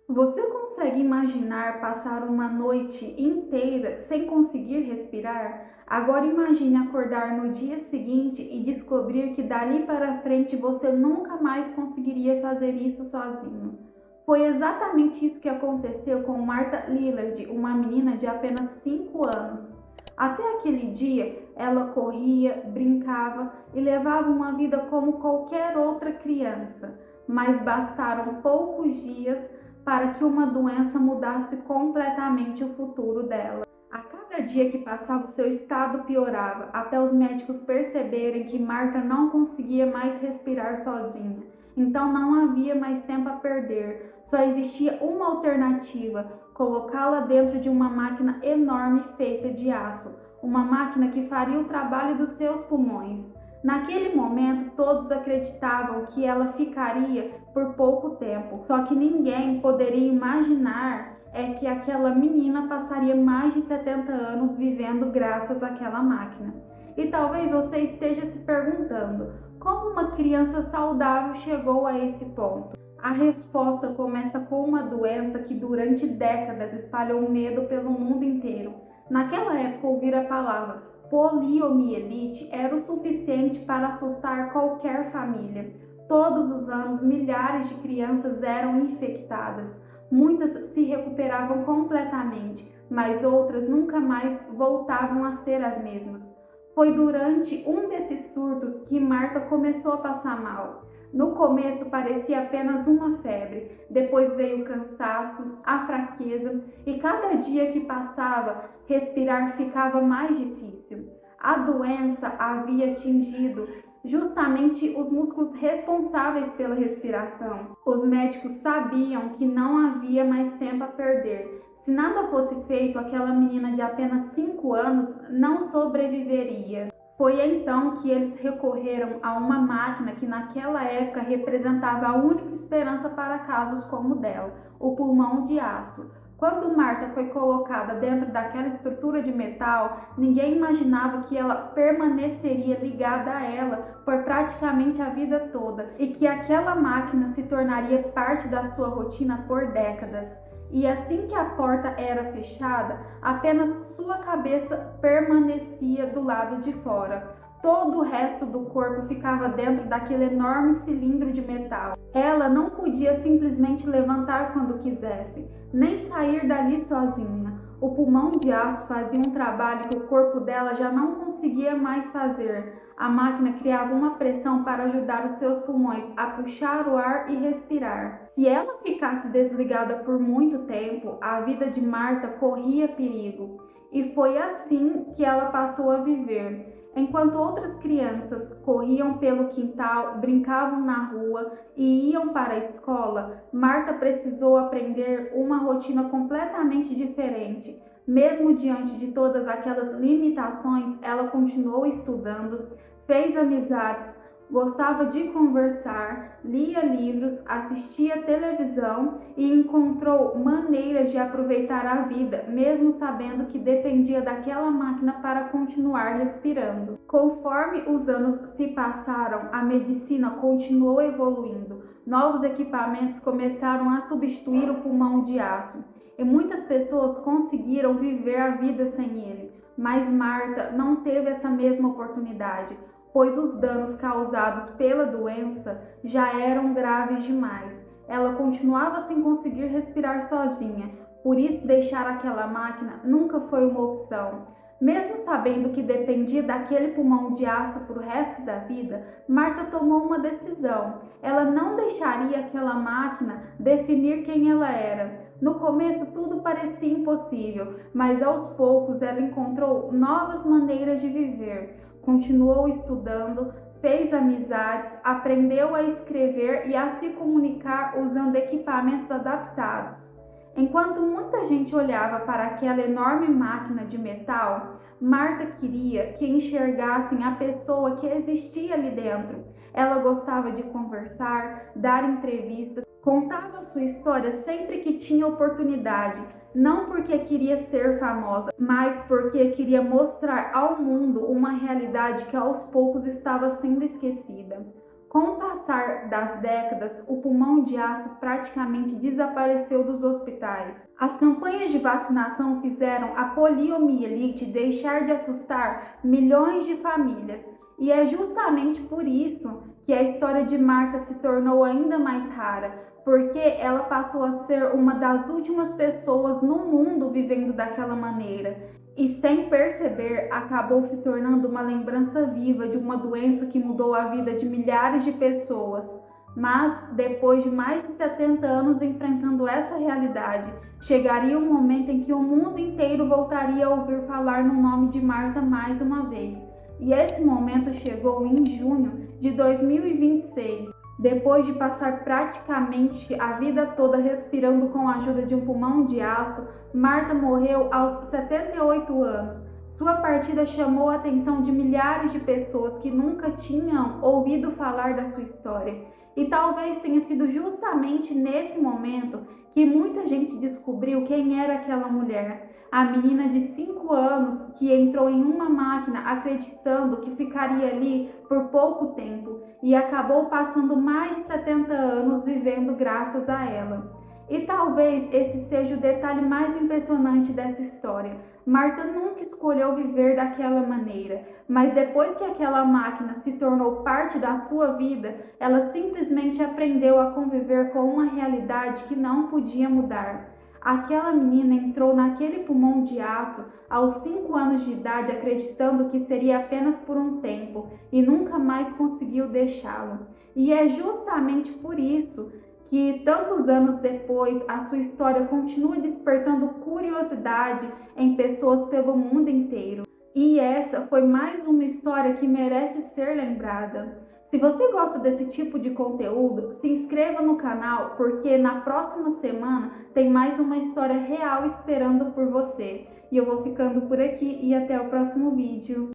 Você consegue imaginar passar uma noite inteira sem conseguir respirar? Agora imagine acordar no dia seguinte e descobrir que dali para frente você nunca mais conseguiria fazer isso sozinho. Foi exatamente isso que aconteceu com Martha Lillard, uma menina de apenas 5 anos. Até aquele dia, ela corria, brincava e levava uma vida como qualquer outra criança, mas bastaram poucos dias para que uma doença mudasse completamente o futuro dela. A cada dia que passava, o seu estado piorava, até os médicos perceberem que Marta não conseguia mais respirar sozinha. Então não havia mais tempo a perder, só existia uma alternativa: colocá-la dentro de uma máquina enorme feita de aço, uma máquina que faria o trabalho dos seus pulmões. Naquele momento, todos acreditavam que ela ficaria por pouco tempo, só que ninguém poderia imaginar que aquela menina passaria mais de 70 anos vivendo graças àquela máquina. E talvez você esteja se perguntando, como uma criança saudável chegou a esse ponto? A resposta começa com uma doença que durante décadas espalhou medo pelo mundo inteiro. Naquela época, ouvir a palavra poliomielite era o suficiente para assustar qualquer família. Todos os anos, milhares de crianças eram infectadas. Muitas se recuperavam completamente, mas outras nunca mais voltavam a ser as mesmas. Foi durante um desses surtos que Marta começou a passar mal. No começo parecia apenas uma febre, depois veio o cansaço, a fraqueza e cada dia que passava, respirar ficava mais difícil. A doença havia atingido justamente os músculos responsáveis pela respiração. Os médicos sabiam que não havia mais tempo a perder. Se nada fosse feito, aquela menina de apenas 5 anos não sobreviveria. Foi então que eles recorreram a uma máquina que naquela época representava a única esperança para casos como o dela, o pulmão de aço. Quando Marta foi colocada dentro daquela estrutura de metal, ninguém imaginava que ela permaneceria ligada a ela por praticamente a vida toda e que aquela máquina se tornaria parte da sua rotina por décadas. E assim que a porta era fechada, apenas sua cabeça permanecia do lado de fora. Todo o resto do corpo ficava dentro daquele enorme cilindro de metal. Ela não podia simplesmente levantar quando quisesse, nem sair dali sozinha. O pulmão de aço fazia um trabalho que o corpo dela já não conseguia mais fazer. A máquina criava uma pressão para ajudar os seus pulmões a puxar o ar e respirar. Se ela ficasse desligada por muito tempo, a vida de Marta corria perigo. E foi assim que ela passou a viver. Enquanto outras crianças corriam pelo quintal, brincavam na rua e iam para a escola, Marta precisou aprender uma rotina completamente diferente. Mesmo diante de todas aquelas limitações, ela continuou estudando, fez amizades, gostava de conversar, lia livros, assistia televisão e encontrou maneiras de aproveitar a vida, mesmo sabendo que dependia daquela máquina para continuar respirando. Conforme os anos se passaram, a medicina continuou evoluindo. Novos equipamentos começaram a substituir o pulmão de aço e muitas pessoas conseguiram viver a vida sem ele. Mas Marta não teve essa mesma oportunidade, pois os danos causados pela doença já eram graves demais. Ela continuava sem conseguir respirar sozinha, por isso deixar aquela máquina nunca foi uma opção. Mesmo sabendo que dependia daquele pulmão de aço para o resto da vida, Marta tomou uma decisão. Ela não deixaria aquela máquina definir quem ela era. No começo tudo parecia impossível, mas aos poucos ela encontrou novas maneiras de viver. Continuou estudando, fez amizades, aprendeu a escrever e a se comunicar usando equipamentos adaptados. Enquanto muita gente olhava para aquela enorme máquina de metal, Marta queria que enxergassem a pessoa que existia ali dentro. Ela gostava de conversar, dar entrevistas, contava sua história sempre que tinha oportunidade, não porque queria ser famosa, mas porque queria mostrar ao mundo uma realidade que aos poucos estava sendo esquecida. Com o passar das décadas, o pulmão de aço praticamente desapareceu dos hospitais. As campanhas de vacinação fizeram a poliomielite deixar de assustar milhões de famílias. E é justamente por isso que a história de Marta se tornou ainda mais rara, porque ela passou a ser uma das últimas pessoas no mundo vivendo daquela maneira. E sem perceber, acabou se tornando uma lembrança viva de uma doença que mudou a vida de milhares de pessoas. Mas, depois de mais de 70 anos enfrentando essa realidade, chegaria um momento em que o mundo inteiro voltaria a ouvir falar no nome de Marta mais uma vez. E esse momento chegou em junho de 2026. Depois de passar praticamente a vida toda respirando com a ajuda de um pulmão de aço, Marta morreu aos 78 anos. Sua partida chamou a atenção de milhares de pessoas que nunca tinham ouvido falar da sua história. E talvez tenha sido justamente nesse momento que muita gente descobriu quem era aquela mulher. A menina de 5 anos que entrou em uma máquina acreditando que ficaria ali por pouco tempo e acabou passando mais de 70 anos vivendo graças a ela. E talvez esse seja o detalhe mais impressionante dessa história. Marta nunca escolheu viver daquela maneira, mas depois que aquela máquina se tornou parte da sua vida, ela simplesmente aprendeu a conviver com uma realidade que não podia mudar. Aquela menina entrou naquele pulmão de aço aos 5 anos de idade acreditando que seria apenas por um tempo e nunca mais conseguiu deixá-lo. E é justamente por isso que tantos anos depois a sua história continua despertando curiosidade em pessoas pelo mundo inteiro. E essa foi mais uma história que merece ser lembrada. Se você gosta desse tipo de conteúdo, se inscreva no canal, porque na próxima semana tem mais uma história real esperando por você. E eu vou ficando por aqui e até o próximo vídeo.